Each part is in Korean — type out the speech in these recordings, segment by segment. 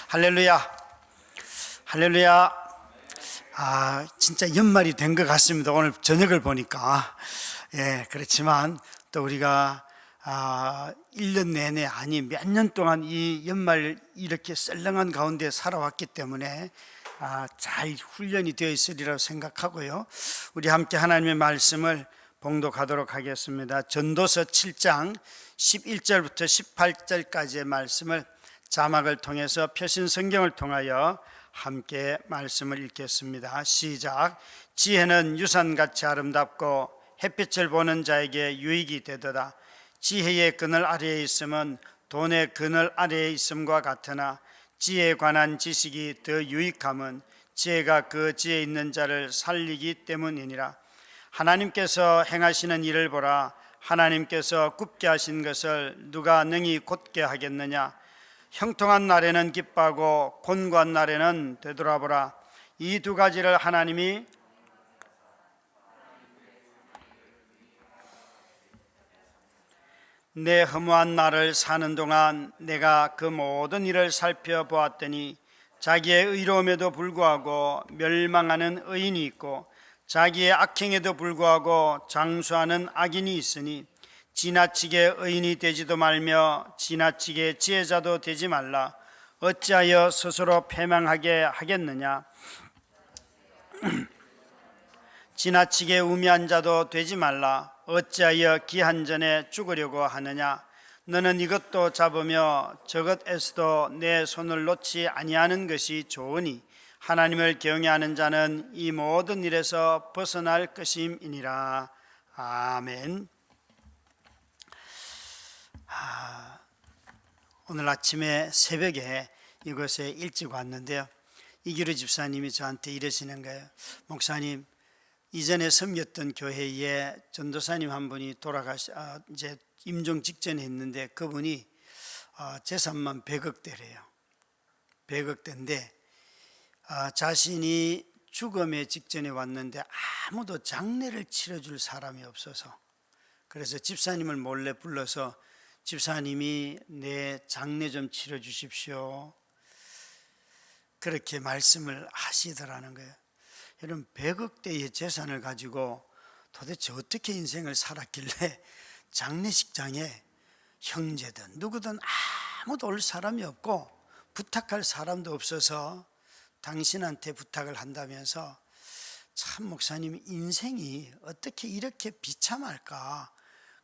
할렐루야, 할렐루야. 진짜 연말이 된 것 같습니다. 오늘 저녁을 보니까. 그렇지만 또 우리가 1년 내내, 아니 몇 년 동안 이 연말 이렇게 썰렁한 가운데 살아왔기 때문에 잘 훈련이 되어 있으리라고 생각하고요. 우리 함께 하나님의 말씀을 봉독하도록 하겠습니다. 전도서 7장 11절부터 18절까지의 말씀을 자막을 통해서 표신 성경을 통하여 함께 말씀을 읽겠습니다. 시작. 지혜는 유산같이 아름답고 햇빛을 보는 자에게 유익이 되도다. 지혜의 그늘 아래에 있음은 돈의 그늘 아래에 있음과 같으나 지혜에 관한 지식이 더 유익함은 지혜가 그 지혜 있는 자를 살리기 때문이니라. 하나님께서 행하시는 일을 보라. 하나님께서 굽게 하신 것을 누가 능히 곧게 하겠느냐. 형통한 날에는 기뻐하고 곤고한 날에는 되돌아보라. 이 두 가지를 하나님이 내 허무한 날을 사는 동안 내가 그 모든 일을 살펴보았더니 자기의 의로움에도 불구하고 멸망하는 의인이 있고 자기의 악행에도 불구하고 장수하는 악인이 있으니 지나치게 의인이 되지도 말며 지나치게 지혜자도 되지 말라. 어찌하여 스스로 패망하게 하겠느냐. 지나치게 우매한 자도 되지 말라. 어찌하여 기한 전에 죽으려고 하느냐. 너는 이것도 잡으며 저것에서도 내 손을 놓지 아니하는 것이 좋으니 하나님을 경외하는 자는 이 모든 일에서 벗어날 것임이니라. 아멘. 오늘 아침에 새벽에 이곳에 일찍 왔는데요, 이기루 집사님이 저한테 이러시는 거예요. 목사님, 이전에 섬겼던 교회에 전도사님 한 분이 이제 임종 직전에 했는데 그분이 재산만 100억대래요. 100억대인데 자신이 죽음의 직전에 왔는데 아무도 장례를 치러줄 사람이 없어서, 그래서 집사님을 몰래 불러서 집사님이 내 장례 좀 치러 주십시오, 그렇게 말씀을 하시더라는 거예요. 여러분, 100억대의 재산을 가지고 도대체 어떻게 인생을 살았길래 장례식장에 형제든 누구든 아무도 올 사람이 없고 부탁할 사람도 없어서 당신한테 부탁을 한다면서, 참 목사님 인생이 어떻게 이렇게 비참할까,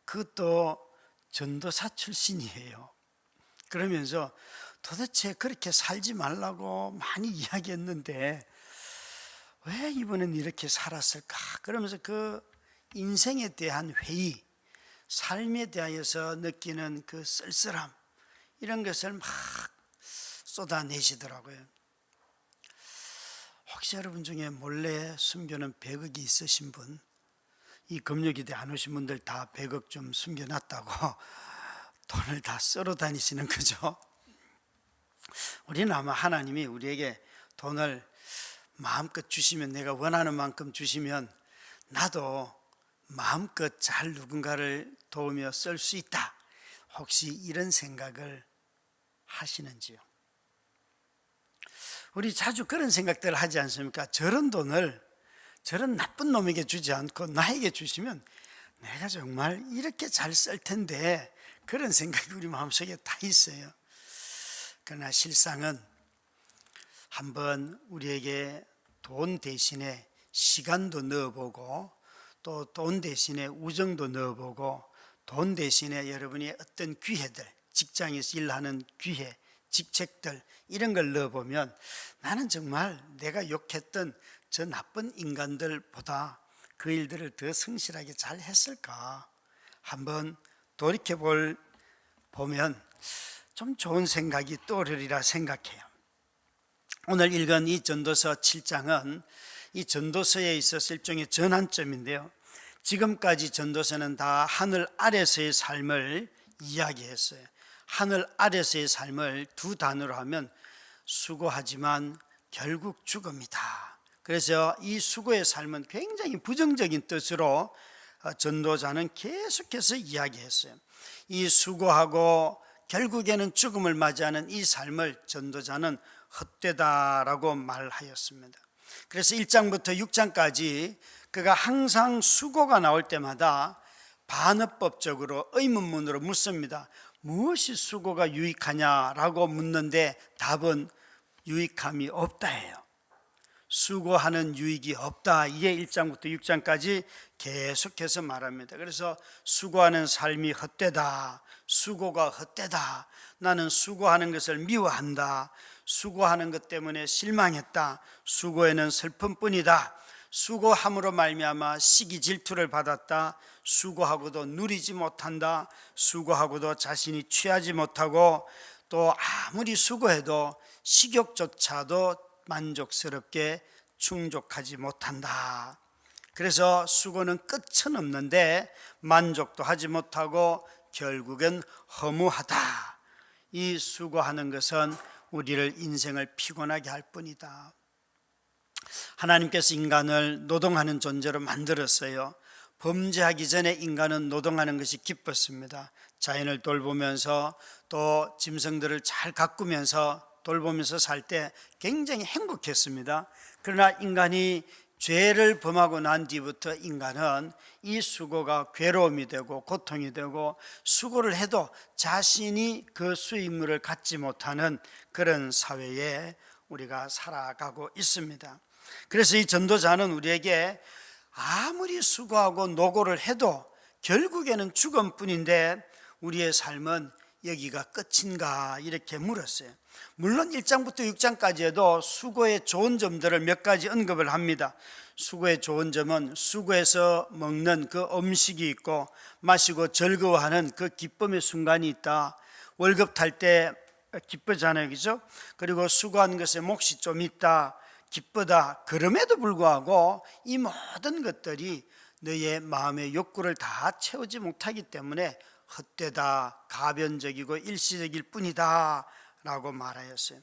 그것도 전도사 출신이에요. 그러면서 도대체 그렇게 살지 말라고 많이 이야기했는데 왜 이번엔 이렇게 살았을까, 그러면서 그 인생에 대한 회의, 삶에 대하여서 느끼는 그 쓸쓸함, 이런 것을 막 쏟아내시더라고요. 혹시 여러분 중에 몰래 숨겨놓은 100억이 있으신 분, 이 금요기대 안 오신 분들 다 100억 좀 숨겨놨다고 돈을 다 썰어 다니시는 거죠. 우리는 아마 하나님이 우리에게 돈을 마음껏 주시면, 내가 원하는 만큼 주시면 나도 마음껏 잘 누군가를 도우며 쓸 수 있다, 혹시 이런 생각을 하시는지요? 우리 자주 그런 생각들을 하지 않습니까? 저런 돈을 저런 나쁜 놈에게 주지 않고 나에게 주시면 내가 정말 이렇게 잘 쓸 텐데, 그런 생각이 우리 마음속에 다 있어요. 그러나 실상은 한번 우리에게 돈 대신에 시간도 넣어보고, 또 돈 대신에 우정도 넣어보고, 돈 대신에 여러분이 어떤 기회들, 직장에서 일하는 기회, 직책들, 이런 걸 넣어보면 나는 정말 내가 욕했던 저 나쁜 인간들보다 그 일들을 더 성실하게 잘 했을까, 한번 돌이켜보면 좀 좋은 생각이 떠오르리라 생각해요. 오늘 읽은 이 전도서 7장은 이 전도서에 있어서 일종의 전환점인데요, 지금까지 전도서는 다 하늘 아래서의 삶을 이야기했어요. 하늘 아래서의 삶을 두 단어로 하면 수고하지만 결국 죽음이다. 그래서 이 수고의 삶은 굉장히 부정적인 뜻으로 전도자는 계속해서 이야기했어요. 이 수고하고 결국에는 죽음을 맞이하는 이 삶을 전도자는 헛되다라고 말하였습니다. 그래서 1장부터 6장까지 그가 항상 수고가 나올 때마다 반어법적으로 의문문으로 묻습니다. 무엇이 수고가 유익하냐라고 묻는데 답은 유익함이 없다예요. 수고하는 유익이 없다. 이게 1장부터 6장까지 계속해서 말합니다. 그래서 수고하는 삶이 헛되다. 수고가 헛되다. 나는 수고하는 것을 미워한다. 수고하는 것 때문에 실망했다. 수고에는 슬픔뿐이다. 수고함으로 말미암아 시기 질투를 받았다. 수고하고도 누리지 못한다. 수고하고도 자신이 취하지 못하고 또 아무리 수고해도 식욕조차도 만족스럽게 충족하지 못한다. 그래서 수고는 끝은 없는데 만족도 하지 못하고 결국은 허무하다. 이 수고하는 것은 우리를 인생을 피곤하게 할 뿐이다. 하나님께서 인간을 노동하는 존재로 만들었어요. 범죄하기 전에 인간은 노동하는 것이 기뻤습니다. 자연을 돌보면서 또 짐승들을 잘 가꾸면서 돌보면서 살 때 굉장히 행복했습니다. 그러나 인간이 죄를 범하고 난 뒤부터 인간은 이 수고가 괴로움이 되고 고통이 되고 수고를 해도 자신이 그 수익물을 갖지 못하는 그런 사회에 우리가 살아가고 있습니다. 그래서 이 전도자는 우리에게 아무리 수고하고 노고를 해도 결국에는 죽음뿐인데 우리의 삶은 여기가 끝인가 이렇게 물었어요. 물론 1장부터 6장까지에도 수고의 좋은 점들을 몇 가지 언급을 합니다. 수고의 좋은 점은 수고해서 먹는 그 음식이 있고 마시고 즐거워하는 그 기쁨의 순간이 있다. 월급 탈 때 기쁘잖아요, 그죠? 그리고 수고한 것에 몫이 좀 있다, 기쁘다. 그럼에도 불구하고 이 모든 것들이 너의 마음의 욕구를 다 채우지 못하기 때문에 헛되다, 가변적이고 일시적일 뿐이다 라고 말하였어요.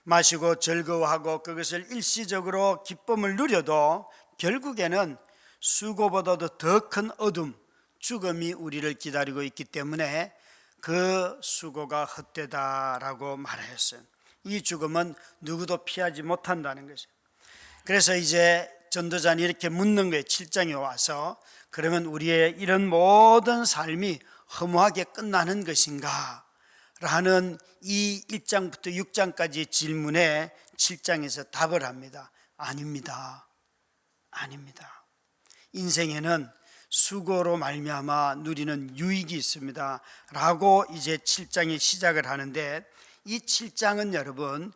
마시고 즐거워하고 그것을 일시적으로 기쁨을 누려도 결국에는 수고보다도 더 큰 어둠, 죽음이 우리를 기다리고 있기 때문에 그 수고가 헛되다라고 말하였어요. 이 죽음은 누구도 피하지 못한다는 것이죠. 그래서 이제 전도자는 이렇게 묻는 거예요. 7장에 와서 그러면 우리의 이런 모든 삶이 허무하게 끝나는 것인가? 라는 이 1장부터 6장까지의 질문에 7장에서 답을 합니다. 아닙니다. 아닙니다. 인생에는 수고로 말미암아 누리는 유익이 있습니다. 라고 이제 7장이 시작을 하는데 이 7장은 여러분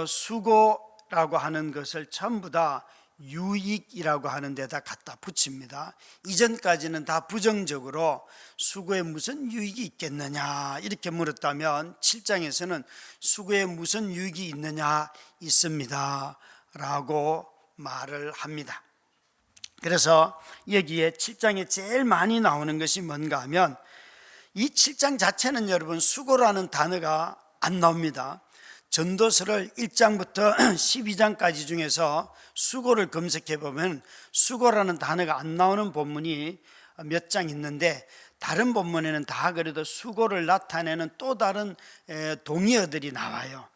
수고라고 하는 것을 전부 다 유익이라고 하는 데다 갖다 붙입니다. 이전까지는 다 부정적으로 수고에 무슨 유익이 있겠느냐 이렇게 물었다면 7장에서는 수고에 무슨 유익이 있느냐, 있습니다 라고 말을 합니다. 그래서 여기에 7장에 제일 많이 나오는 것이 뭔가 하면 이 7장 자체는 여러분 수고라는 단어가 안 나옵니다. 전도서를 1장부터 12장까지 중에서 수고를 검색해 보면 수고라는 단어가 안 나오는 본문이 몇 장 있는데 다른 본문에는 다 그래도 수고를 나타내는 또 다른 동의어들이 나와요.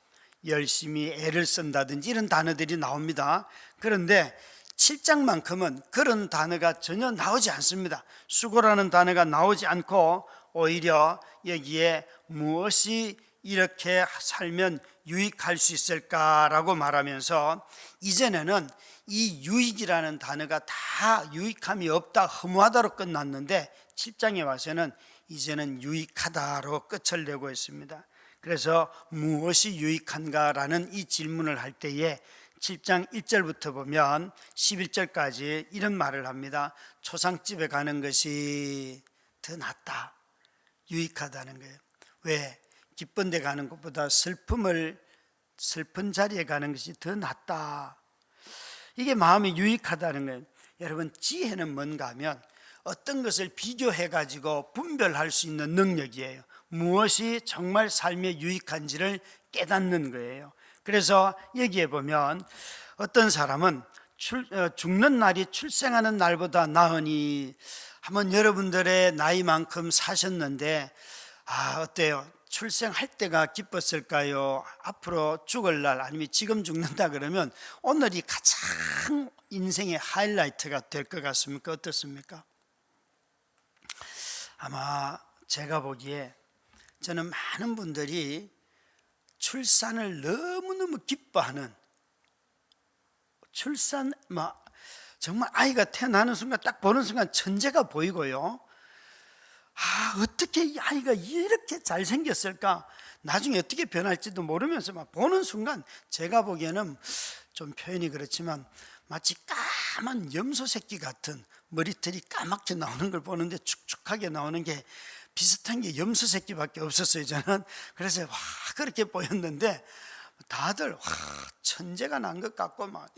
열심히 애를 쓴다든지 이런 단어들이 나옵니다. 그런데 7장만큼은 그런 단어가 전혀 나오지 않습니다. 수고라는 단어가 나오지 않고 오히려 여기에 무엇이 이렇게 살면 유익할 수 있을까라고 말하면서 이전에는 이 유익이라는 단어가 다 유익함이 없다, 허무하다로 끝났는데 7장에 와서는 이제는 유익하다로 끝을 내고 있습니다. 그래서 무엇이 유익한가라는 이 질문을 할 때에 7장 1절부터 보면 11절까지 이런 말을 합니다. 초상집에 가는 것이 더 낫다, 유익하다는 거예요. 왜? 기쁜 데 가는 것보다 슬픈 자리에 가는 것이 더 낫다. 이게 마음이 유익하다는 거예요. 여러분, 지혜는 뭔가 하면 어떤 것을 비교해 가지고 분별할 수 있는 능력이에요. 무엇이 정말 삶에 유익한지를 깨닫는 거예요. 그래서 여기에 보면 어떤 사람은 죽는 날이 출생하는 날보다 나으니, 한번 여러분들의 나이만큼 사셨는데 어때요? 출생할 때가 기뻤을까요? 앞으로 죽을 날, 아니면 지금 죽는다 그러면 오늘이 가장 인생의 하이라이트가 될 것 같습니까? 어떻습니까? 아마 제가 보기에 저는 많은 분들이 출산을 너무너무 기뻐하는, 출산 정말 아이가 태어나는 순간, 딱 보는 순간 천재가 보이고요, 어떻게 이 아이가 이렇게 잘생겼을까, 나중에 어떻게 변할지도 모르면서 막 보는 순간, 제가 보기에는 좀 표현이 그렇지만 마치 까만 염소 새끼 같은, 머리털이 까맣게 나오는 걸 보는데 축축하게 나오는 게 비슷한 게 염소 새끼밖에 없었어요, 저는. 그래서 그렇게 보였는데 다들 천재가 난 것 같고 막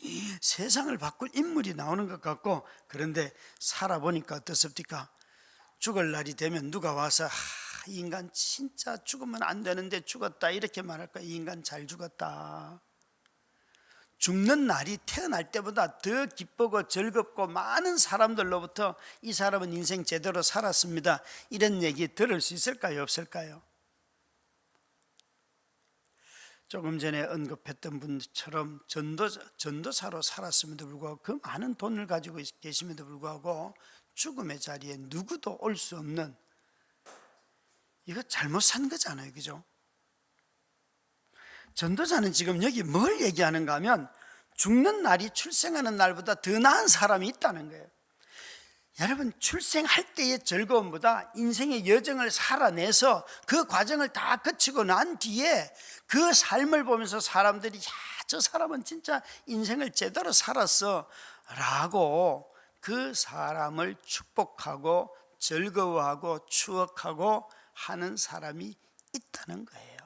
세상을 바꿀 인물이 나오는 것 같고, 그런데 살아보니까 어떻습니까? 죽을 날이 되면 누가 와서 이 인간 진짜 죽으면 안 되는데 죽었다 이렇게 말할까? 이 인간 잘 죽었다. 죽는 날이 태어날 때보다 더 기쁘고 즐겁고, 많은 사람들로부터 이 사람은 인생 제대로 살았습니다, 이런 얘기 들을 수 있을까요? 없을까요? 조금 전에 언급했던 분처럼 전도사로 살았음에도 불구하고, 그 많은 돈을 가지고 계심에도 불구하고 죽음의 자리에 누구도 올 수 없는, 이거 잘못 산 거잖아요, 그죠? 전도자는 지금 여기 뭘 얘기하는가 하면, 죽는 날이 출생하는 날보다 더 나은 사람이 있다는 거예요. 여러분, 출생할 때의 즐거움보다 인생의 여정을 살아내서 그 과정을 다 거치고 난 뒤에 그 삶을 보면서 사람들이 저 사람은 진짜 인생을 제대로 살았어 라고 그 사람을 축복하고 즐거워하고 추억하고 하는 사람이 있다는 거예요.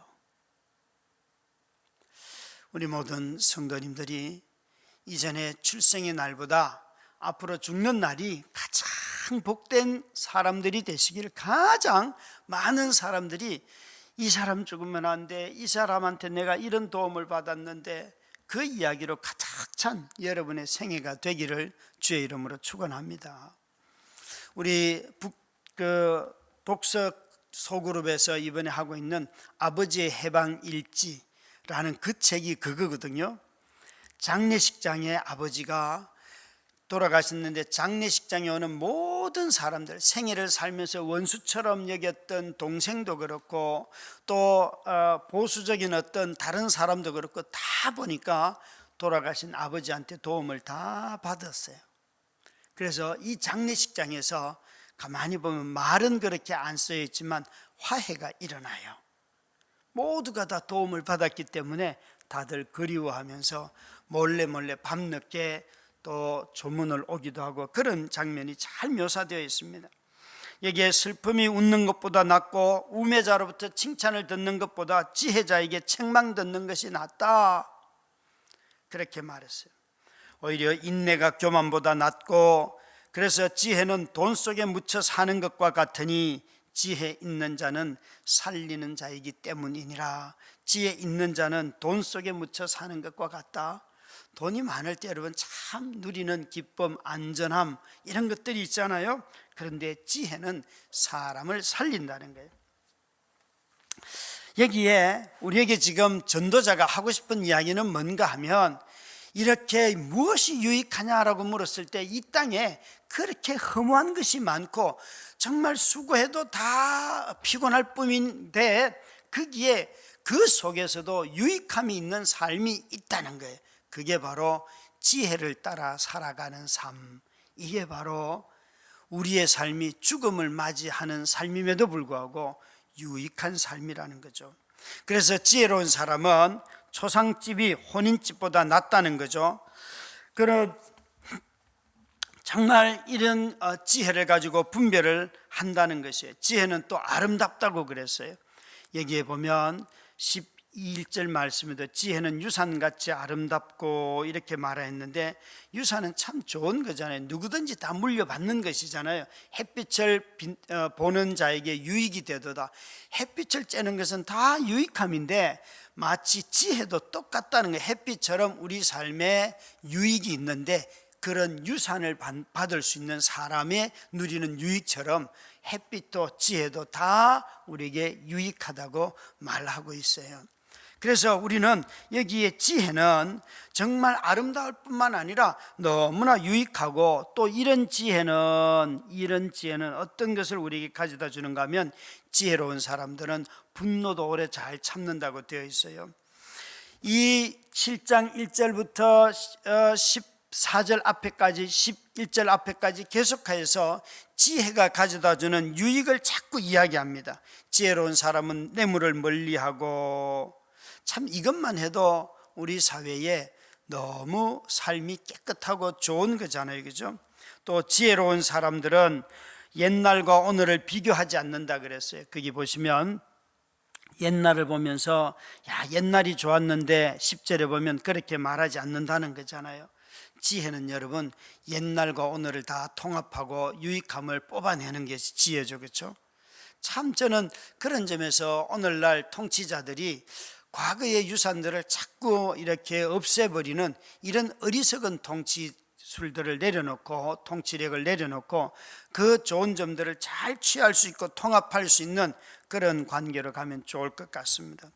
우리 모든 성도님들이 이전에 출생의 날보다 앞으로 죽는 날이 가장 복된 사람들이 되시길, 가장 많은 사람들이 이 사람 죽으면 안 돼, 이 사람한테 내가 이런 도움을 받았는데, 그 이야기로 가득 찬 여러분의 생애가 되기를 주의 이름으로 축원합니다. 우리 독서 소그룹에서 이번에 하고 있는 아버지의 해방 일지라는 그 책이 그거거든요. 장례식장에 아버지가 돌아가셨는데, 장례식장에 오는 모든 사람들, 생애를 살면서 원수처럼 여겼던 동생도 그렇고, 또 보수적인 어떤 다른 사람도 그렇고, 다 보니까 돌아가신 아버지한테 도움을 다 받았어요. 그래서 이 장례식장에서 가만히 보면 말은 그렇게 안 쓰여 있지만 화해가 일어나요. 모두가 다 도움을 받았기 때문에 다들 그리워하면서 몰래 밤늦게 또 조문을 오기도 하고, 그런 장면이 잘 묘사되어 있습니다. 여기에 슬픔이 웃는 것보다 낫고 우매자로부터 칭찬을 듣는 것보다 지혜자에게 책망 듣는 것이 낫다, 그렇게 말했어요. 오히려 인내가 교만보다 낫고, 그래서 지혜는 돈 속에 묻혀 사는 것과 같으니 지혜 있는 자는 살리는 자이기 때문이니라. 지혜 있는 자는 돈 속에 묻혀 사는 것과 같다. 돈이 많을 때 여러분 참 누리는 기쁨, 안전함, 이런 것들이 있잖아요. 그런데 지혜는 사람을 살린다는 거예요. 여기에 우리에게 지금 전도자가 하고 싶은 이야기는 뭔가 하면, 이렇게 무엇이 유익하냐라고 물었을 때 이 땅에 그렇게 허무한 것이 많고 정말 수고해도 다 피곤할 뿐인데, 거기에 그 속에서도 유익함이 있는 삶이 있다는 거예요. 그게 바로 지혜를 따라 살아가는 삶, 이게 바로 우리의 삶이 죽음을 맞이하는 삶임에도 불구하고 유익한 삶이라는 거죠. 그래서 지혜로운 사람은 초상집이 혼인집보다 낫다는 거죠. 그런 정말 이런 지혜를 가지고 분별을 한다는 것이에요. 지혜는 또 아름답다고 그랬어요. 여기에 보면 12절 말씀에도 지혜는 유산같이 아름답고 이렇게 말했는데, 유산은 참 좋은 거잖아요. 누구든지 다 물려받는 것이잖아요. 햇빛을 보는 자에게 유익이 되도다. 햇빛을 쬐는 것은 다 유익함인데, 마치 지혜도 똑같다는 거예요. 햇빛처럼 우리 삶에 유익이 있는데 그런 유산을 받을 수 있는 사람의 누리는 유익처럼 햇빛도 지혜도 다 우리에게 유익하다고 말하고 있어요. 그래서 우리는 여기에 지혜는 정말 아름다울 뿐만 아니라 너무나 유익하고, 또 이런 지혜는 어떤 것을 우리에게 가져다 주는가 하면, 지혜로운 사람들은 분노도 오래 잘 참는다고 되어 있어요. 이 7장 1절부터 14절 앞에까지, 11절 앞에까지 계속해서 지혜가 가져다 주는 유익을 자꾸 이야기합니다. 지혜로운 사람은 뇌물을 멀리하고, 참 이것만 해도 우리 사회에 너무 삶이 깨끗하고 좋은 거잖아요, 그죠? 또 지혜로운 사람들은 옛날과 오늘을 비교하지 않는다 그랬어요. 거기 보시면 옛날을 보면서 옛날이 좋았는데 10절에 보면 그렇게 말하지 않는다는 거잖아요. 지혜는 여러분 옛날과 오늘을 다 통합하고 유익함을 뽑아내는 게 지혜죠, 그렇죠? 참 저는 그런 점에서 오늘날 통치자들이 과거의 유산들을 자꾸 이렇게 없애버리는 이런 어리석은 통치술들을 내려놓고, 통치력을 내려놓고 그 좋은 점들을 잘 취할 수 있고 통합할 수 있는 그런 관계로 가면 좋을 것 같습니다.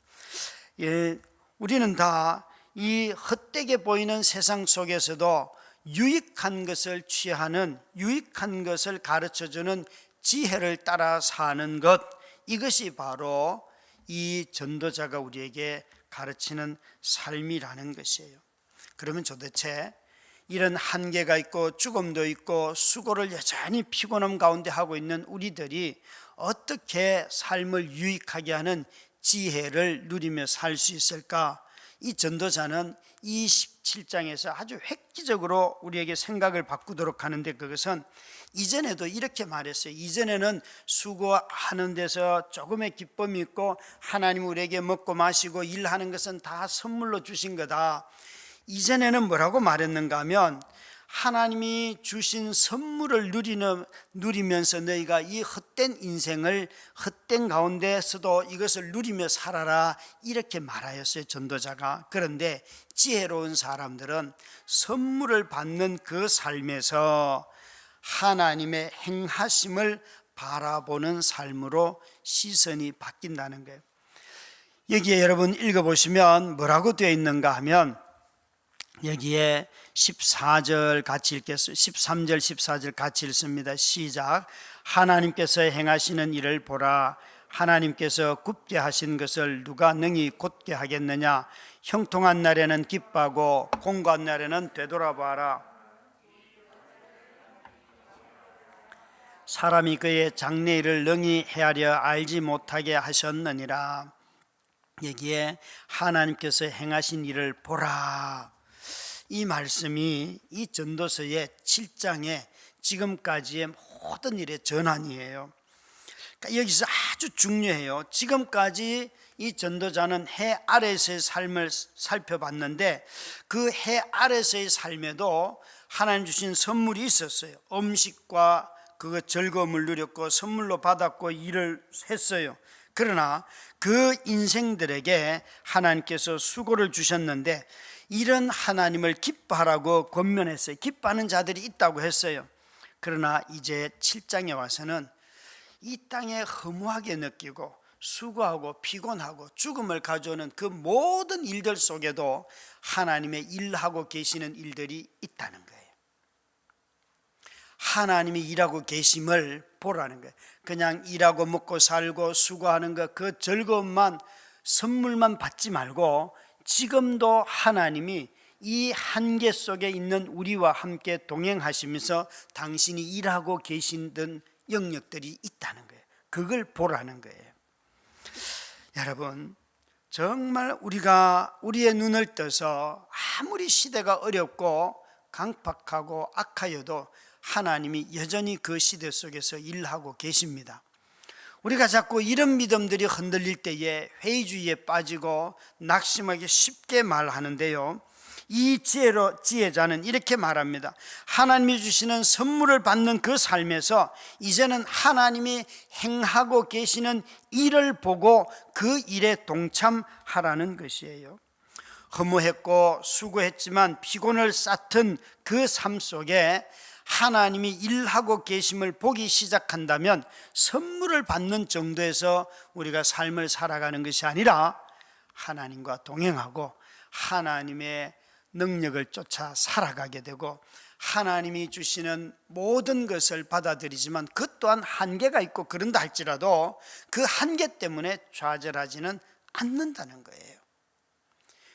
우리는 다 이 헛되게 보이는 세상 속에서도 유익한 것을 취하는, 유익한 것을 가르쳐주는 지혜를 따라 사는 것, 이것이 바로 이 전도자가 우리에게 가르치는 삶이라는 것이에요. 그러면 도대체 이런 한계가 있고 죽음도 있고 수고를 여전히 피곤함 가운데 하고 있는 우리들이 어떻게 삶을 유익하게 하는 지혜를 누리며 살 수 있을까? 이 전도자는 이 17장에서 아주 획기적으로 우리에게 생각을 바꾸도록 하는데, 그것은 이전에도 이렇게 말했어요. 이전에는 수고하는 데서 조금의 기쁨이 있고 하나님 우리에게 먹고 마시고 일하는 것은 다 선물로 주신 거다. 이전에는 뭐라고 말했는가 하면, 하나님이 주신 선물을 누리면서 너희가 이 헛된 인생을, 헛된 가운데서도 이것을 누리며 살아라, 이렇게 말하였어요, 전도자가. 그런데 지혜로운 사람들은 선물을 받는 그 삶에서 하나님의 행하심을 바라보는 삶으로 시선이 바뀐다는 거예요. 여기에 여러분 읽어보시면 뭐라고 되어 있는가 하면, 여기에 14절 같이 읽겠습니다. 13절 14절 같이 읽습니다. 시작. 하나님께서 행하시는 일을 보라. 하나님께서 굽게 하신 것을 누가 능히 곧게 하겠느냐. 형통한 날에는 기뻐하고 공고한 날에는 되돌아봐라. 사람이 그의 장래일을 능히 헤아려 알지 못하게 하셨느니라. 여기에 하나님께서 행하신 일을 보라, 이 말씀이 이 전도서의 7장의 지금까지의 모든 일의 전환이에요. 그러니까 여기서 아주 중요해요. 지금까지 이 전도자는 해 아래에서의 삶을 살펴봤는데, 그 해 아래에서의 삶에도 하나님 주신 선물이 있었어요. 음식과 그 즐거움을 누렸고 선물로 받았고 일을 했어요. 그러나 그 인생들에게 하나님께서 수고를 주셨는데, 이런 하나님을 기뻐하라고 권면했어요. 기뻐하는 자들이 있다고 했어요. 그러나 이제 7장에 와서는 이 땅에 허무하게 느끼고 수고하고 피곤하고 죽음을 가져오는 그 모든 일들 속에도 하나님의 일하고 계시는 일들이 있다는 거예요. 하나님이 일하고 계심을 보라는 거예요. 그냥 일하고 먹고 살고 수고하는 것, 그 즐거움만, 선물만 받지 말고 지금도 하나님이 이 한계 속에 있는 우리와 함께 동행하시면서 당신이 일하고 계시던 영역들이 있다는 거예요. 그걸 보라는 거예요. 여러분, 정말 우리가 우리의 눈을 떠서 아무리 시대가 어렵고 강팍하고 악하여도 하나님이 여전히 그 시대 속에서 일하고 계십니다. 우리가 자꾸 이런 믿음들이 흔들릴 때에 회의주의에 빠지고 낙심하기 쉽게 말하는데요, 이 지혜자는 이렇게 말합니다. 하나님이 주시는 선물을 받는 그 삶에서 이제는 하나님이 행하고 계시는 일을 보고 그 일에 동참하라는 것이에요. 허무했고 수고했지만 피곤을 쌓던 그 삶 속에 하나님이 일하고 계심을 보기 시작한다면 선물을 받는 정도에서 우리가 삶을 살아가는 것이 아니라 하나님과 동행하고 하나님의 능력을 쫓아 살아가게 되고 하나님이 주시는 모든 것을 받아들이지만 그 또한 한계가 있고 그런다 할지라도 그 한계 때문에 좌절하지는 않는다는 거예요.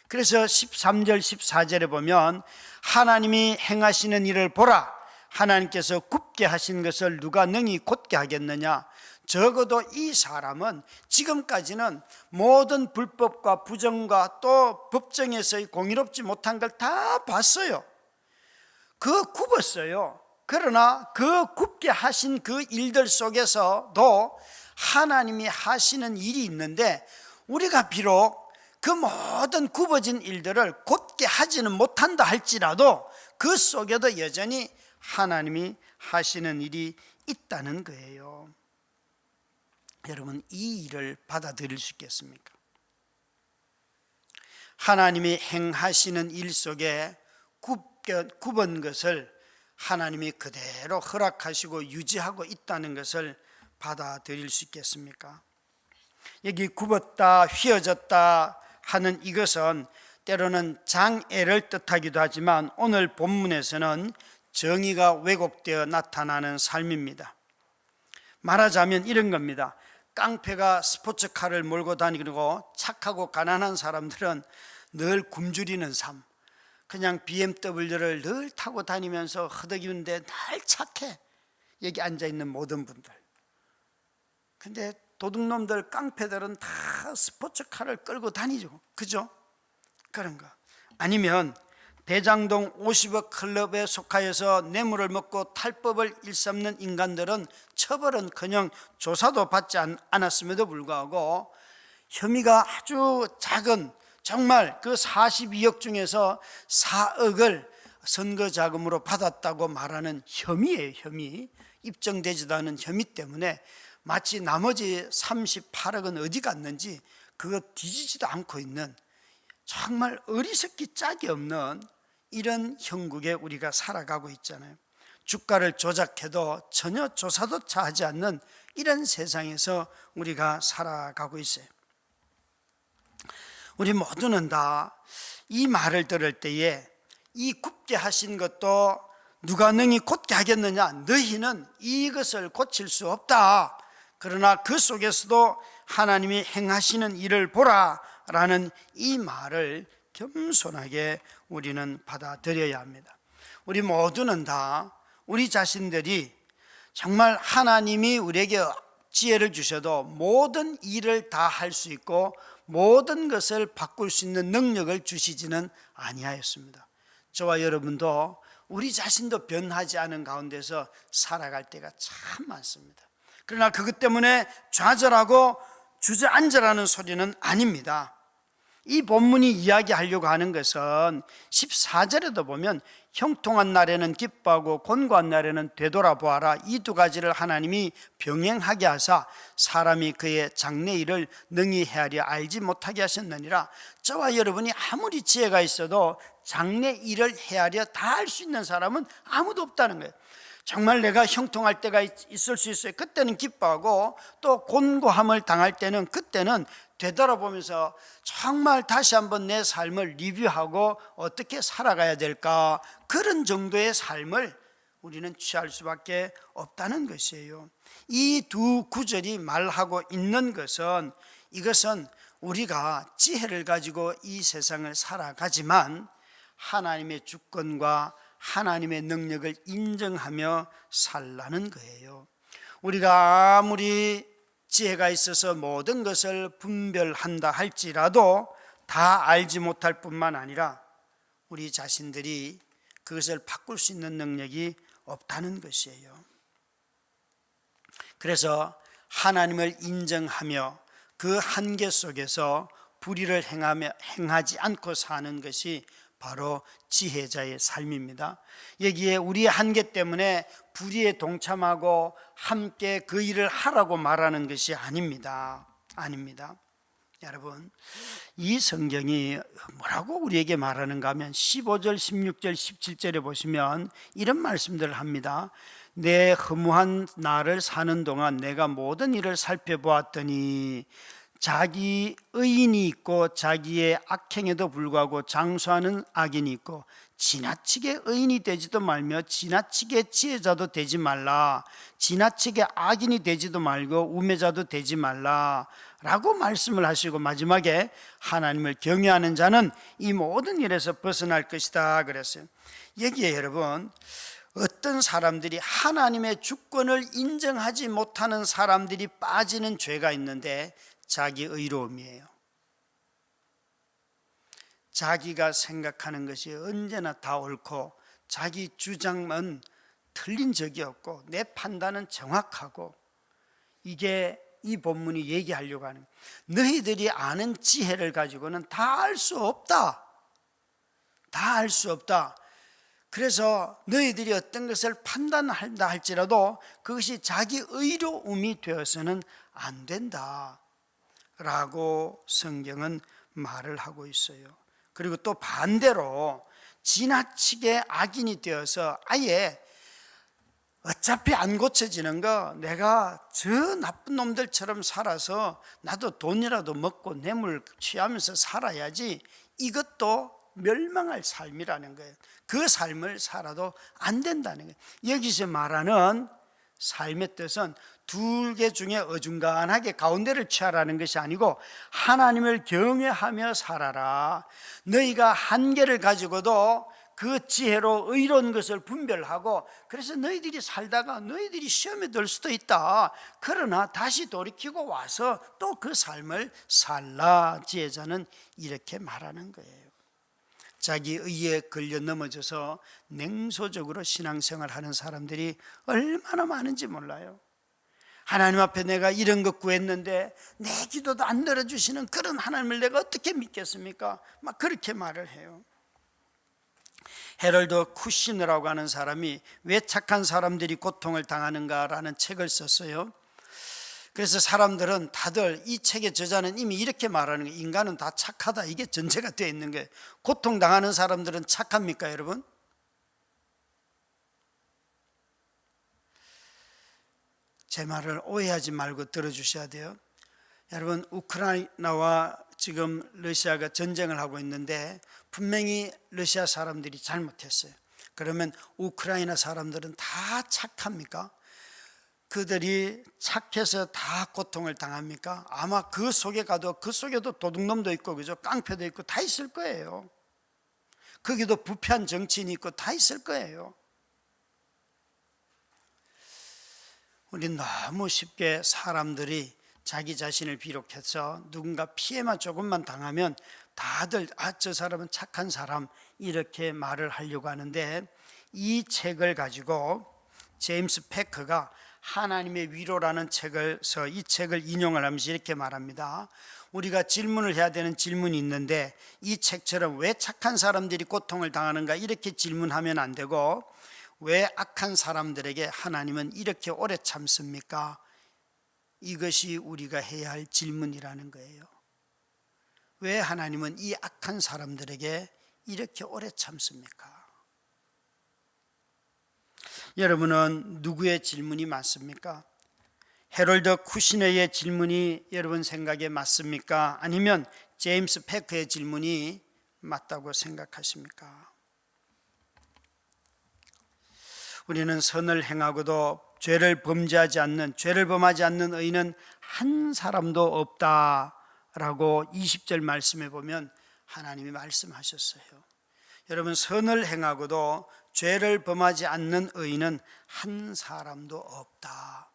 그래서 13절 14절에 보면 하나님이 행하시는 일을 보라, 하나님께서 굽게 하신 것을 누가 능히 곧게 하겠느냐. 적어도 이 사람은 지금까지는 모든 불법과 부정과 또 법정에서의 공의롭지 못한 걸 다 봤어요. 그 굽었어요. 그러나 그 굽게 하신 그 일들 속에서도 하나님이 하시는 일이 있는데 우리가 비록 그 모든 굽어진 일들을 곧게 하지는 못한다 할지라도 그 속에도 여전히 하나님이 하시는 일이 있다는 거예요. 여러분, 이 일을 받아들일 수 있겠습니까? 하나님이 행하시는 일 속에 굽은 것을 하나님이 그대로 허락하시고 유지하고 있다는 것을 받아들일 수 있겠습니까? 여기 굽었다, 휘어졌다 하는 이것은 때로는 장애를 뜻하기도 하지만 오늘 본문에서는 정의가 왜곡되어 나타나는 삶입니다. 말하자면 이런 겁니다. 깡패가 스포츠카를 몰고 다니고 착하고 가난한 사람들은 늘 굶주리는 삶, 그냥 BMW를 늘 타고 다니면서 허덕이는데 늘 착해. 여기 앉아있는 모든 분들. 근데 도둑놈들, 깡패들은 다 스포츠카를 끌고 다니죠. 그죠? 그런 거. 아니면 대장동 50억 클럽에 속하여서 뇌물을 먹고 탈법을 일삼는 인간들은 처벌은커녕 조사도 받지 않았음에도 불구하고 혐의가 아주 작은, 정말 그 42억 중에서 4억을 선거 자금으로 받았다고 말하는 혐의예요. 혐의. 입증되지도 않은 혐의 때문에 마치 나머지 38억은 어디 갔는지 그거 뒤지지도 않고 있는 정말 어리석기 짝이 없는 이런 형국에 우리가 살아가고 있잖아요. 주가를 조작해도 전혀 조사조차 하지 않는 이런 세상에서 우리가 살아가고 있어요. 우리 모두는 다 이 말을 들을 때에 이 굽게 하신 것도 누가 능히 곧게 하겠느냐, 너희는 이것을 고칠 수 없다. 그러나 그 속에서도 하나님이 행하시는 일을 보라 라는 이 말을 겸손하게 우리는 받아들여야 합니다. 우리 모두는 다 우리 자신들이 정말 하나님이 우리에게 지혜를 주셔도 모든 일을 다 할 수 있고 모든 것을 바꿀 수 있는 능력을 주시지는 아니하였습니다. 저와 여러분도 우리 자신도 변하지 않은 가운데서 살아갈 때가 참 많습니다. 그러나 그것 때문에 좌절하고 주저앉으라는 소리는 아닙니다. 이 본문이 이야기하려고 하는 것은 14절에도 보면 형통한 날에는 기뻐하고 곤고한 날에는 되돌아보아라, 이 두 가지를 하나님이 병행하게 하사 사람이 그의 장래일을 능히 헤아려 알지 못하게 하셨느니라. 저와 여러분이 아무리 지혜가 있어도 장래일을 헤아려 다 알 수 있는 사람은 아무도 없다는 거예요. 정말 내가 형통할 때가 있을 수 있어요. 그때는 기뻐하고 또 곤고함을 당할 때는 그때는 되돌아보면서 정말 다시 한번 내 삶을 리뷰하고 어떻게 살아가야 될까, 그런 정도의 삶을 우리는 취할 수밖에 없다는 것이에요. 이 두 구절이 말하고 있는 것은 이것은 우리가 지혜를 가지고 이 세상을 살아가지만 하나님의 주권과 하나님의 능력을 인정하며 살라는 거예요. 우리가 아무리 지혜가 있어서 모든 것을 분별한다 할지라도 다 알지 못할 뿐만 아니라 우리 자신들이 그것을 바꿀 수 있는 능력이 없다는 것이에요. 그래서 하나님을 인정하며 그 한계 속에서 불의를 행하지 않고 사는 것이 바로 지혜자의 삶입니다. 여기에 우리의 한계 때문에 불의에 동참하고 함께 그 일을 하라고 말하는 것이 아닙니다. 여러분, 이 성경이 뭐라고 우리에게 말하는가 하면 15절, 16절, 17절에 보시면 이런 말씀들을 합니다. 내 허무한 날을 사는 동안 내가 모든 일을 살펴보았더니 자기 의인이 있고 자기의 악행에도 불구하고 장수하는 악인이 있고 지나치게 의인이 되지도 말며 지나치게 지혜자도 되지 말라, 지나치게 악인이 되지도 말고 우매자도 되지 말라 라고 말씀을 하시고 마지막에 하나님을 경외하는 자는 이 모든 일에서 벗어날 것이다 그랬어요. 여기에 여러분, 어떤 사람들이 하나님의 주권을 인정하지 못하는 사람들이 빠지는 죄가 있는데 자기 의로움이에요. 자기가 생각하는 것이 언제나 다 옳고 자기 주장은 틀린 적이 없고 내 판단은 정확하고, 이게 이 본문이 얘기하려고 하는 거예요. 너희들이 아는 지혜를 가지고는 다 알 수 없다. 다 알 수 없다. 그래서 너희들이 어떤 것을 판단한다 할지라도 그것이 자기 의로움이 되어서는 안 된다 라고 성경은 말을 하고 있어요. 그리고 또 반대로 지나치게 악인이 되어서 아예 어차피 안 고쳐지는 거, 내가 저 나쁜 놈들처럼 살아서 나도 돈이라도 먹고 뇌물 취하면서 살아야지, 이것도 멸망할 삶이라는 거예요. 그 삶을 살아도 안 된다는 거예요. 여기서 말하는 삶의 뜻은 둘 개 중에 어중간하게 가운데를 취하라는 것이 아니고 하나님을 경외하며 살아라. 너희가 한계를 가지고도 그 지혜로 의로운 것을 분별하고, 그래서 너희들이 살다가 너희들이 시험에 들 수도 있다. 그러나 다시 돌이키고 와서 또 그 삶을 살라. 지혜자는 이렇게 말하는 거예요. 자기 의에 걸려 넘어져서 냉소적으로 신앙생활하는 사람들이 얼마나 많은지 몰라요. 하나님 앞에 내가 이런 것 구했는데 내 기도도 안 들어주시는 그런 하나님을 내가 어떻게 믿겠습니까? 막 그렇게 말을 해요. 헤럴드 쿠시너라고 하는 사람이 왜 착한 사람들이 고통을 당하는가라는 책을 썼어요. 그래서 사람들은 다들 이 책의 저자는 이미 이렇게 말하는 거예요. 인간은 다 착하다, 이게 전제가 되어 있는 거예요. 고통당하는 사람들은 착합니까 여러분? 제 말을 오해하지 말고 들어주셔야 돼요. 여러분, 우크라이나와 지금 러시아가 전쟁을 하고 있는데 분명히 러시아 사람들이 잘못했어요. 그러면 우크라이나 사람들은 다 착합니까? 그들이 착해서 다 고통을 당합니까? 아마 그 속에 가도 그 속에도 도둑놈도 있고 그죠? 깡패도 있고 다 있을 거예요. 거기도 부패한 정치인이 있고 다 있을 거예요. 우리 너무 쉽게 사람들이 자기 자신을 비롯해서 누군가 피해만 조금만 당하면 다들 저 사람은 착한 사람 이렇게 말을 하려고 하는데, 이 책을 가지고 제임스 패커가 하나님의 위로라는 책을 써 이 책을 인용을 하면서 이렇게 말합니다. 우리가 질문을 해야 되는 질문이 있는데 이 책처럼 왜 착한 사람들이 고통을 당하는가 이렇게 질문하면 안 되고, 왜 악한 사람들에게 하나님은 이렇게 오래 참습니까? 이것이 우리가 해야 할 질문이라는 거예요. 왜 하나님은 이 악한 사람들에게 이렇게 오래 참습니까? 여러분은 누구의 질문이 맞습니까? 헤럴드 쿠시너의 질문이 여러분 생각에 맞습니까? 아니면 제임스 패커의 질문이 맞다고 생각하십니까? 우리는 선을 행하고도 죄를 범하지 않는 의인은 한 사람도 없다라고 20절 말씀에 보면 하나님이 말씀하셨어요. 여러분, 선을 행하고도 죄를 범하지 않는 의인은 한 사람도 없다.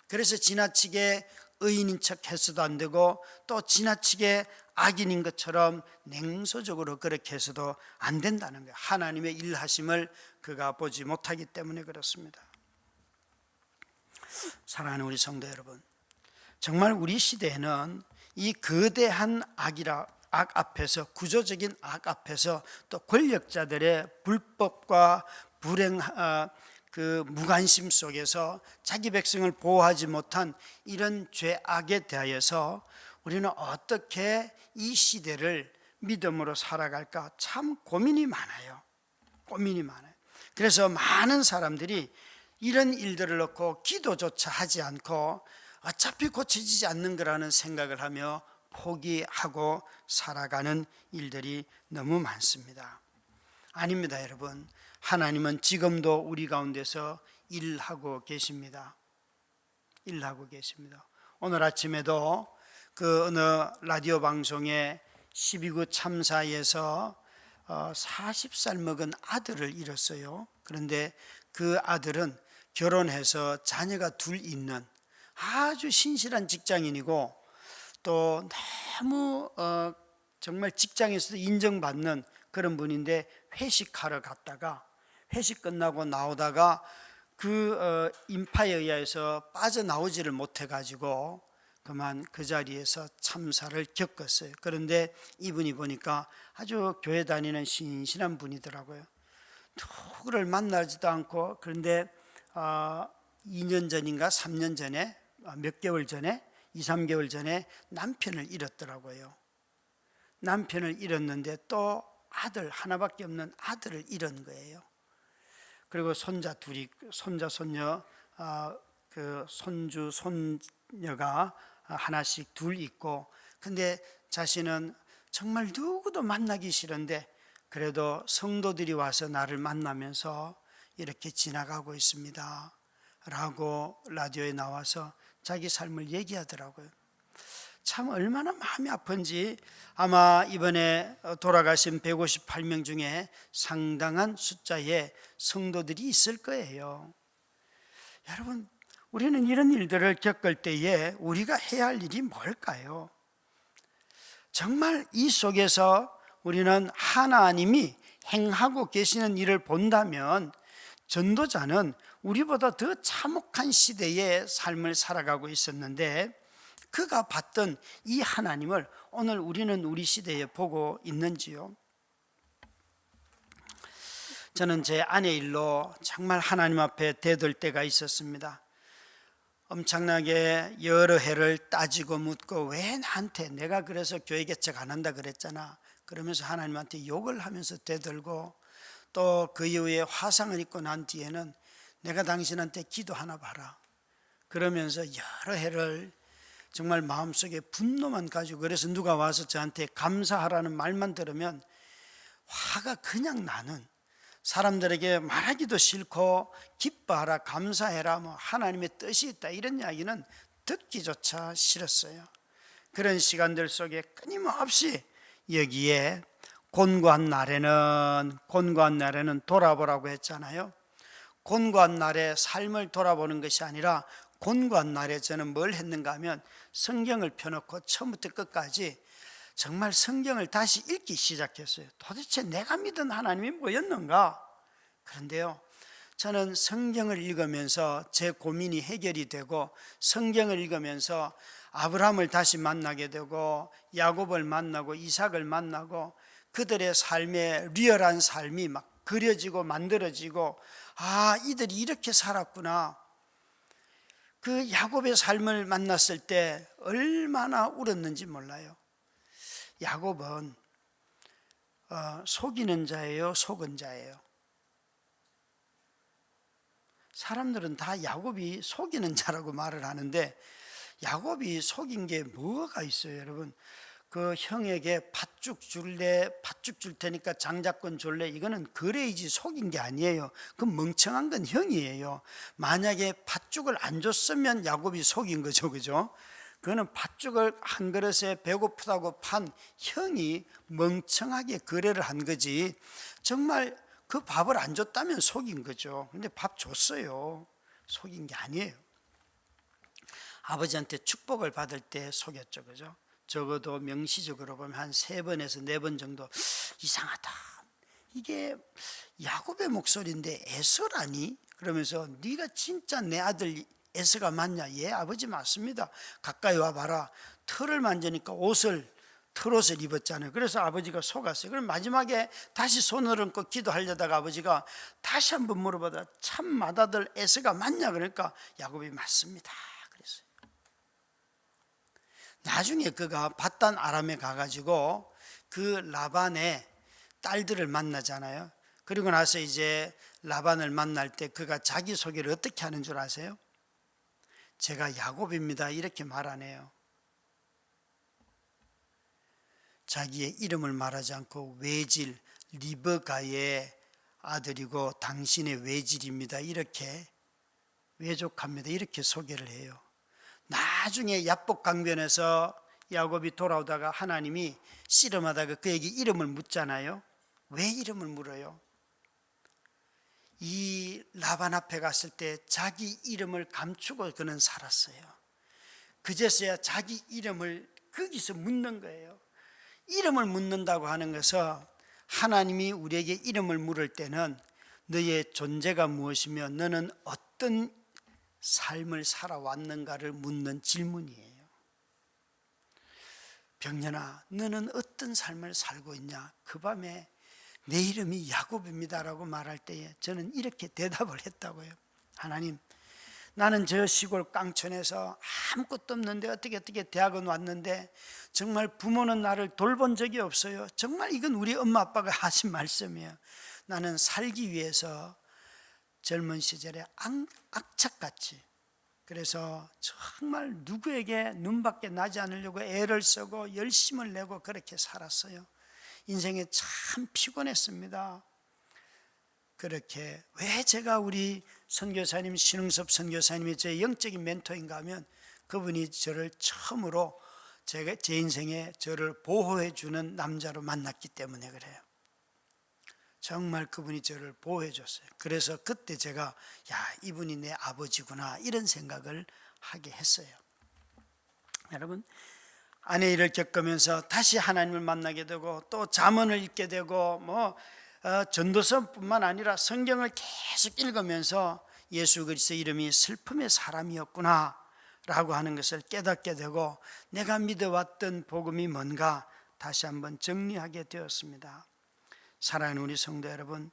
그래서 지나치게 의인인 척 해서도 안 되고 또 지나치게 악인인 것처럼 냉소적으로 그렇게 해서도 안 된다는 거예요. 하나님의 일하심을 그가 보지 못하기 때문에 그렇습니다. 사랑하는 우리 성도 여러분, 정말 우리 시대에는 이 거대한 악 앞에서, 구조적인 악 앞에서, 또 권력자들의 불법과 불행, 그 무관심 속에서 자기 백성을 보호하지 못한 이런 죄악에 대하여서 우리는 어떻게 이 시대를 믿음으로 살아갈까 참 고민이 많아요. 고민이 많아요. 그래서 많은 사람들이 이런 일들을 놓고 기도조차 하지 않고 어차피 고쳐지지 않는 거라는 생각을 하며 포기하고 살아가는 일들이 너무 많습니다. 아닙니다, 여러분. 하나님은 지금도 우리 가운데서 일하고 계십니다. 일하고 계십니다. 오늘 아침에도 그 어느 라디오 방송에 12구 참사에서 40살 먹은 아들을 잃었어요. 그런데 그 아들은 결혼해서 자녀가 둘 있는 아주 신실한 직장인이고 또 너무 정말 직장에서도 인정받는 그런 분인데 회식하러 갔다가 회식 끝나고 나오다가 그 인파에 의해서 빠져나오지를 못해가지고 그만 그 자리에서 참사를 겪었어요. 그런데 이분이 보니까 아주 교회 다니는 신실한 분이더라고요. 누구를 만나지도 않고 그런데 2년 전인가 3년 전에 몇 개월 전에 2, 3개월 전에 남편을 잃었더라고요. 남편을 잃었는데 또 아들 하나밖에 없는 아들을 잃은 거예요. 그리고 손자 둘이 손자 손녀 그 손주 손녀가 하나씩 둘 있고 근데 자신은 정말 누구도 만나기 싫은데 그래도 성도들이 와서 나를 만나면서 이렇게 지나가고 있습니다 라고 라디오에 나와서 자기 삶을 얘기하더라고요. 참 얼마나 마음이 아픈지 아마 이번에 돌아가신 158명 중에 상당한 숫자의 성도들이 있을 거예요. 여러분, 우리는 이런 일들을 겪을 때에 우리가 해야 할 일이 뭘까요? 정말 이 속에서 우리는 하나님이 행하고 계시는 일을 본다면 전도자는 우리보다 더 참혹한 시대의 삶을 살아가고 있었는데 그가 봤던 이 하나님을 오늘 우리는 우리 시대에 보고 있는지요? 저는 제 아내 일로 정말 하나님 앞에 대들 때가 있었습니다. 엄청나게 여러 해를 따지고 묻고 왜 나한테 내가 그래서 교회 개척 안 한다 그랬잖아 그러면서 하나님한테 욕을 하면서 대들고 또 그 이후에 화상을 입고 난 뒤에는 내가 당신한테 기도하나 봐라 그러면서 여러 해를 정말 마음속에 분노만 가지고 그래서 누가 와서 저한테 감사하라는 말만 들으면 화가 그냥 나는 사람들에게 말하기도 싫고 기뻐하라 감사해라 뭐 하나님의 뜻이 있다 이런 이야기는 듣기조차 싫었어요. 그런 시간들 속에 끊임없이 여기에 곤고한 날에는 돌아보라고 했잖아요. 곤고한 날에 삶을 돌아보는 것이 아니라 곤고한 날에 저는 뭘 했는가 하면 성경을 펴놓고 처음부터 끝까지 정말 성경을 다시 읽기 시작했어요. 도대체 내가 믿은 하나님이 뭐였는가? 그런데요, 저는 성경을 읽으면서 제 고민이 해결이 되고 성경을 읽으면서 아브라함을 다시 만나게 되고 야곱을 만나고 이삭을 만나고 그들의 삶의 리얼한 삶이 막 그려지고 만들어지고 이들이 이렇게 살았구나. 그 야곱의 삶을 만났을 때 얼마나 울었는지 몰라요. 야곱은 속이는 자예요, 속은 자예요? 사람들은 다 야곱이 속이는 자라고 말을 하는데 야곱이 속인 게 뭐가 있어요, 여러분? 그 형에게 팥죽 줄 테니까 장자권 줄래? 이거는 거래이지 속인 게 아니에요. 그 멍청한 건 형이에요. 만약에 팥죽을 안 줬으면 야곱이 속인 거죠, 그죠? 그거는 팥죽을 한 그릇에 배고프다고 판 형이 멍청하게 거래를 한 거지 정말 그 밥을 안 줬다면 속인 거죠. 근데 밥 줬어요. 속인 게 아니에요. 아버지한테 축복을 받을 때 속였죠, 그죠? 적어도 명시적으로 보면 한 3번에서 4번 정도 이상하다. 이게 야곱의 목소리인데 에서라니? 그러면서 네가 진짜 내 아들 에서가 맞냐? 예, 아버지 맞습니다. 가까이 와봐라. 털을 만지니까 털옷을 입었잖아요. 그래서 아버지가 속았어요. 그럼 마지막에 다시 손을 얹고 기도하려다가 아버지가 다시 한번 물어보다 참 맏아들 에서가 맞냐? 그러니까 야곱이 맞습니다. 그랬어요. 나중에 그가 밧단 아람에 가가지고 그 라반의 딸들을 만나잖아요. 그리고 나서 이제 라반을 만날 때 그가 자기소개를 어떻게 하는 줄 아세요? 제가 야곱입니다 이렇게 말하네요. 자기의 이름을 말하지 않고 외질 리브가의 아들이고 당신의 외질입니다 이렇게, 외족합니다 이렇게 소개를 해요. 나중에 야복 강변에서 야곱이 돌아오다가 하나님이 씨름하다가 그에게 이름을 묻잖아요. 왜 이름을 물어요? 이 라반 앞에 갔을 때 자기 이름을 감추고 그는 살았어요. 그제서야 자기 이름을 거기서 묻는 거예요. 이름을 묻는다고 하는 것은 하나님이 우리에게 이름을 물을 때는 너의 존재가 무엇이며 너는 어떤 삶을 살아왔는가를 묻는 질문이에요. 병년아, 너는 어떤 삶을 살고 있냐? 그 밤에 내 이름이 야곱입니다라고 말할 때에 저는 이렇게 대답을 했다고요. 하나님, 나는 저 시골 깡촌에서 아무것도 없는데 어떻게 대학원 왔는데 정말 부모는 나를 돌본 적이 없어요. 정말 이건 우리 엄마 아빠가 하신 말씀이에요. 나는 살기 위해서 젊은 시절에 악착같이, 그래서 정말 누구에게 눈밖에 나지 않으려고 애를 쓰고 열심을 내고 그렇게 살았어요. 인생에 참 피곤했습니다. 그렇게 왜 제가 우리 선교사님 신흥섭 선교사님이 제 영적인 멘토인가 하면 그분이 저를 처음으로 제 인생에 저를 보호해 주는 남자로 만났기 때문에 그래요. 정말 그분이 저를 보호해 줬어요. 그래서 그때 제가 이분이 내 아버지구나 이런 생각을 하게 했어요. 여러분, 아내 일을 겪으면서 다시 하나님을 만나게 되고 또 잠언을 읽게 되고 전도서뿐만 아니라 성경을 계속 읽으면서 예수 그리스도 이름이 슬픔의 사람이었구나 라고 하는 것을 깨닫게 되고 내가 믿어왔던 복음이 뭔가 다시 한번 정리하게 되었습니다. 사랑하는 우리 성도 여러분,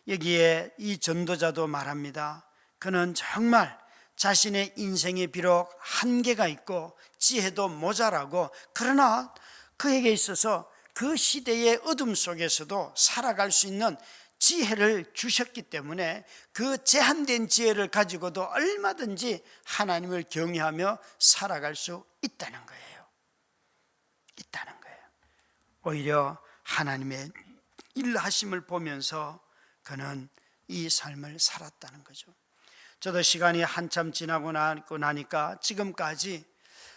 여기에 이 전도자도 말합니다. 그는 정말 자신의 인생에 비록 한계가 있고 지혜도 모자라고, 그러나 그에게 있어서 그 시대의 어둠 속에서도 살아갈 수 있는 지혜를 주셨기 때문에 그 제한된 지혜를 가지고도 얼마든지 하나님을 경외하며 살아갈 수 있다는 거예요. 오히려 하나님의 일하심을 보면서 그는 이 삶을 살았다는 거죠. 저도 시간이 한참 지나고 나니까 지금까지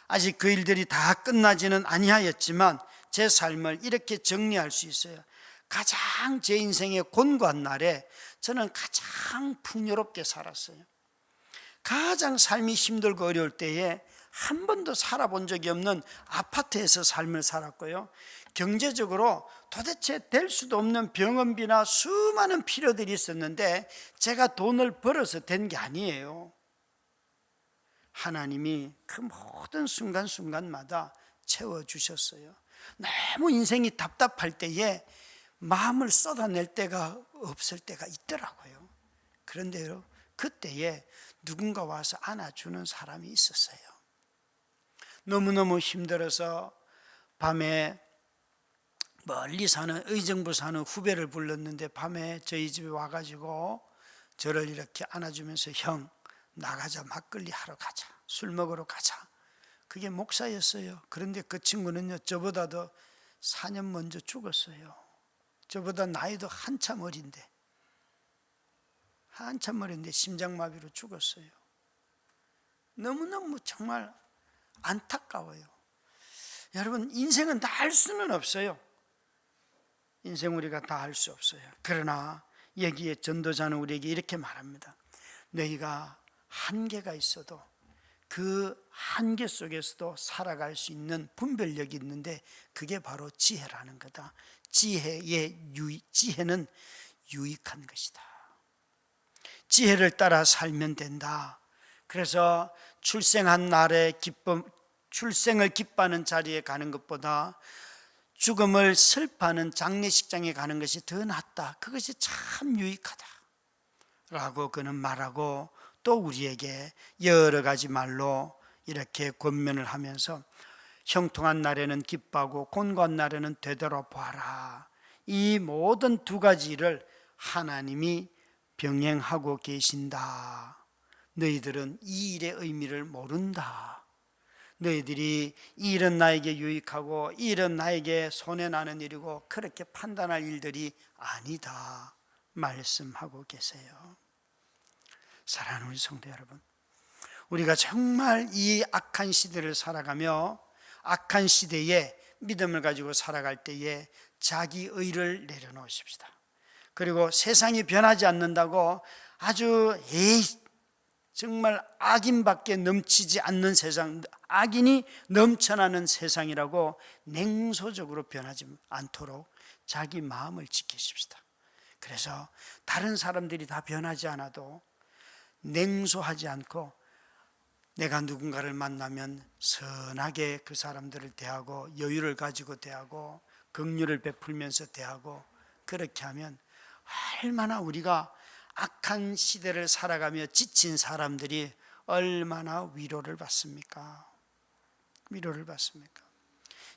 아직 그 일들이 다 끝나지는 아니하였지만 제 삶을 이렇게 정리할 수 있어요. 가장 제 인생의 곤고한 날에 저는 가장 풍요롭게 살았어요. 가장 삶이 힘들고 어려울 때에 한 번도 살아본 적이 없는 아파트에서 삶을 살았고요. 경제적으로 도대체 될 수도 없는 병원비나 수많은 필요들이 있었는데 제가 돈을 벌어서 된 게 아니에요. 하나님이 그 모든 순간순간마다 채워주셨어요. 너무 인생이 답답할 때에 마음을 쏟아낼 때가 없을 때가 있더라고요. 그런데요, 그때에 누군가 와서 안아주는 사람이 있었어요. 너무너무 힘들어서 밤에 멀리 사는 의정부 사는 후배를 불렀는데 밤에 저희 집에 와가지고 저를 이렇게 안아주면서 형 나가자, 막걸리 하러 가자, 술 먹으러 가자. 그게 목사였어요. 그런데 그 친구는요 저보다도 4년 먼저 죽었어요. 저보다 나이도 한참 어린데 심장마비로 죽었어요. 너무너무 정말 안타까워요. 여러분, 인생은 다 할 수는 없어요. 인생 우리가 다 할 수 없어요. 그러나 여기에 전도자는 우리에게 이렇게 말합니다. 너희가 한계가 있어도 그 한계 속에서도 살아갈 수 있는 분별력이 있는데 그게 바로 지혜라는 거다. 지혜는 유익한 것이다. 지혜를 따라 살면 된다. 그래서 출생한 날의 기쁨, 출생을 기뻐하는 자리에 가는 것보다 죽음을 슬퍼하는 장례식장에 가는 것이 더 낫다. 그것이 참 유익하다 라고 그는 말하고 또 우리에게 여러 가지 말로 이렇게 권면을 하면서 형통한 날에는 기뻐하고 곤고한 날에는 되돌아보아라. 이 모든 두 가지 일을 하나님이 병행하고 계신다. 너희들은 이 일의 의미를 모른다. 너희들이 이 일은 나에게 유익하고 이 일은 나에게 손해나는 일이고 그렇게 판단할 일들이 아니다 말씀하고 계세요. 사랑하는 우리 성도 여러분, 우리가 정말 이 악한 시대를 살아가며 악한 시대에 믿음을 가지고 살아갈 때에 자기 의를 내려놓으십시다. 그리고 세상이 변하지 않는다고 아주 정말 악인밖에 넘치지 않는 세상, 악인이 넘쳐나는 세상이라고 냉소적으로 변하지 않도록 자기 마음을 지키십시다. 그래서 다른 사람들이 다 변하지 않아도 냉소하지 않고 내가 누군가를 만나면 선하게 그 사람들을 대하고 여유를 가지고 대하고 긍휼을 베풀면서 대하고 그렇게 하면 얼마나 우리가 악한 시대를 살아가며 지친 사람들이 얼마나 위로를 받습니까? 위로를 받습니까?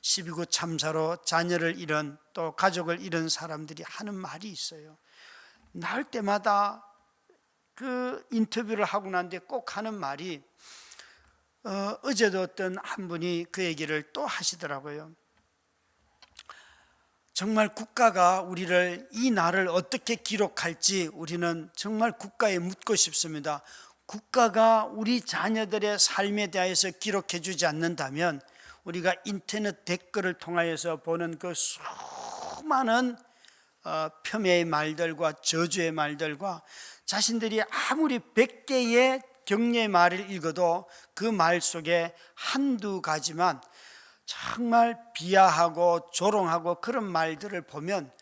12구 참사로 자녀를 잃은 또 가족을 잃은 사람들이 하는 말이 있어요. 나올 때마다 그 인터뷰를 하고 난 뒤에 꼭 하는 말이 어제도 어떤 한 분이 그 얘기를 또 하시더라고요. 정말 국가가 우리를 이 날을 어떻게 기록할지 우리는 정말 국가에 묻고 싶습니다. 국가가 우리 자녀들의 삶에 대해서 기록해 주지 않는다면 우리가 인터넷 댓글을 통하여서 보는 그 수많은 폄훼의 말들과 저주의 말들과 자신들이 아무리 100개의 격려의 말을 읽어도 그 말 속에 한두 가지만 정말 비하하고 조롱하고 그런 말들을 보면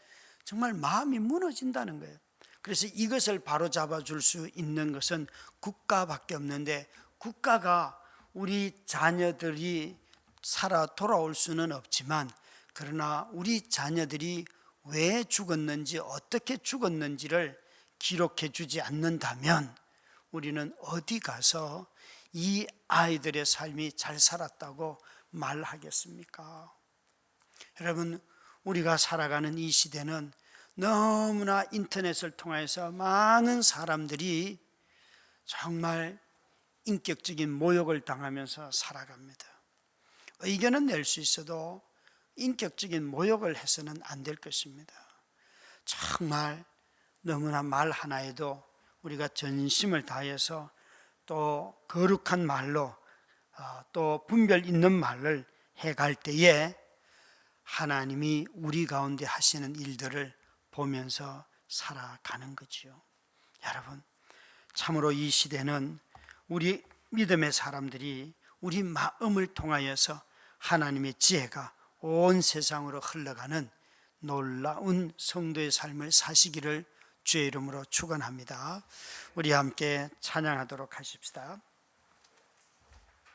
정말 마음이 무너진다는 거예요. 그래서 이것을 바로잡아 줄 수 있는 것은 국가밖에 없는데 국가가 우리 자녀들이 살아 돌아올 수는 없지만 그러나 우리 자녀들이 왜 죽었는지 어떻게 죽었는지를 기록해 주지 않는다면 우리는 어디 가서 이 아이들의 삶이 잘 살았다고 말하겠습니까? 여러분, 우리가 살아가는 이 시대는 너무나 인터넷을 통해서 많은 사람들이 정말 인격적인 모욕을 당하면서 살아갑니다. 의견은 낼 수 있어도 인격적인 모욕을 해서는 안 될 것입니다. 정말 너무나 말 하나에도 우리가 전심을 다해서 또 거룩한 말로 또 분별 있는 말을 해갈 때에 하나님이 우리 가운데 하시는 일들을 보면서 살아가는 거지요. 여러분, 참으로 이 시대는 우리 믿음의 사람들이 우리 마음을 통하여서 하나님의 지혜가 온 세상으로 흘러가는 놀라운 성도의 삶을 사시기를 주의 이름으로 축원합니다. 우리 함께 찬양하도록 하십시다.